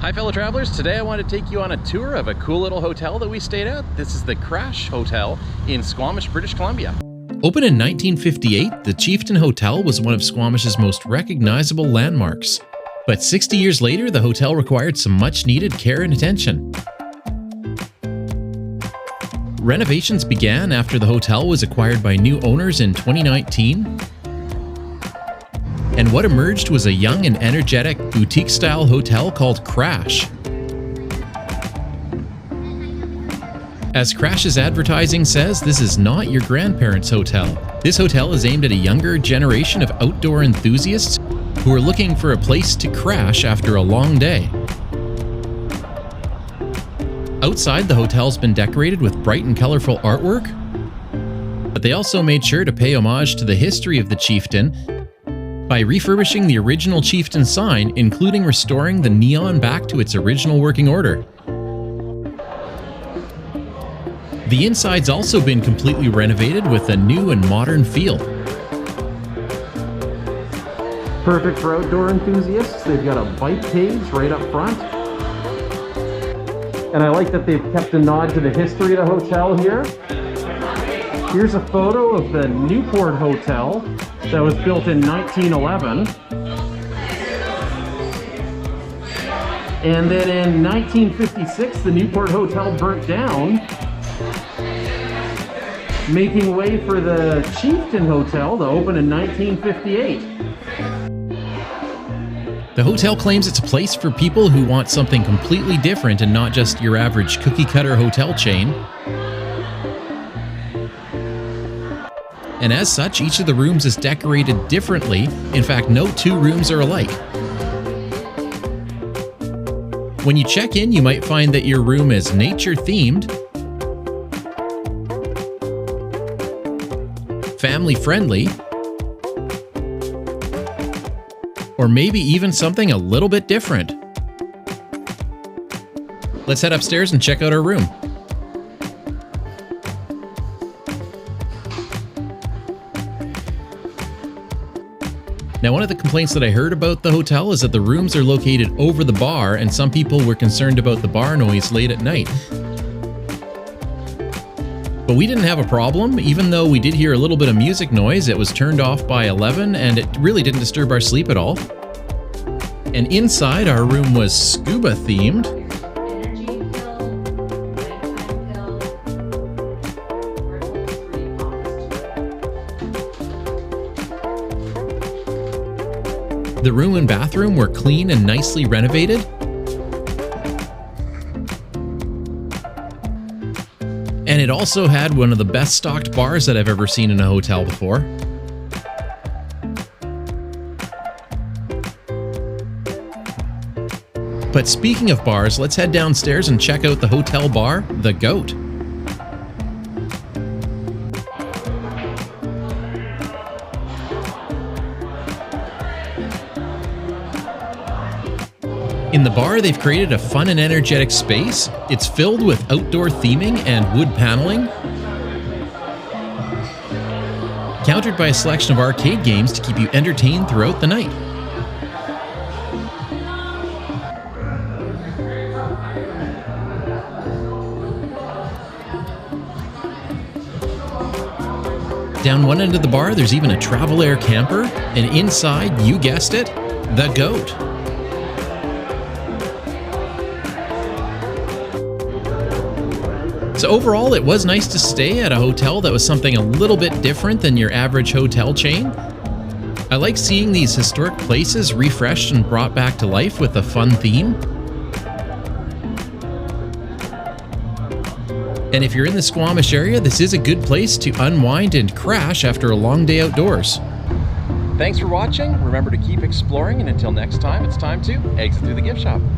Hi fellow travelers, today I want to take you on a tour of a cool little hotel that we stayed at. This is the Crash Hotel in Squamish, British Columbia. Opened in 1958, the Chieftain Hotel was one of Squamish's most recognizable landmarks. But 60 years later, the hotel required some much-needed care and attention. Renovations began after the hotel was acquired by new owners in 2019. And what emerged was a young and energetic boutique-style hotel called Crash. As Crash's advertising says, this is not your grandparents' hotel. This hotel is aimed at a younger generation of outdoor enthusiasts who are looking for a place to crash after a long day. Outside, the hotel's been decorated with bright and colorful artwork, but they also made sure to pay homage to the history of the Chieftain by refurbishing the original Chieftain sign, including restoring the neon back to its original working order. The inside's also been completely renovated with a new and modern feel. Perfect for outdoor enthusiasts. They've got a bike cage right up front. And I like that they've kept a nod to the history of the hotel here. Here's a photo of the Newport Hotel that was built in 1911. And then in 1956, the Newport Hotel burnt down, making way for the Chieftain Hotel to open in 1958. The hotel claims it's a place for people who want something completely different and not just your average cookie-cutter hotel chain. And as such, each of the rooms is decorated differently. In fact, no two rooms are alike. When you check in, you might find that your room is nature-themed, family-friendly, or maybe even something a little bit different. Let's head upstairs and check out our room. Now, one of the complaints that I heard about the hotel is that the rooms are located over the bar, and some people were concerned about the bar noise late at night. But we didn't have a problem. Even though we did hear a little bit of music noise, it was turned off by 11, and it really didn't disturb our sleep at all. And inside, our room was scuba themed. The room and bathroom were clean and nicely renovated. And it also had one of the best stocked bars that I've ever seen in a hotel before. But speaking of bars, let's head downstairs and check out the hotel bar, The Goat. In the bar, they've created a fun and energetic space. It's filled with outdoor theming and wood paneling, countered by a selection of arcade games to keep you entertained throughout the night. Down one end of the bar, there's even a travel air camper, and inside, you guessed it, The Goat. So overall, it was nice to stay at a hotel that was something a little bit different than your average hotel chain. I like seeing these historic places refreshed and brought back to life with a fun theme. And if you're in the Squamish area, this is a good place to unwind and crash after a long day outdoors. Thanks for watching. Remember to keep exploring, and until next time, it's time to exit through the gift shop.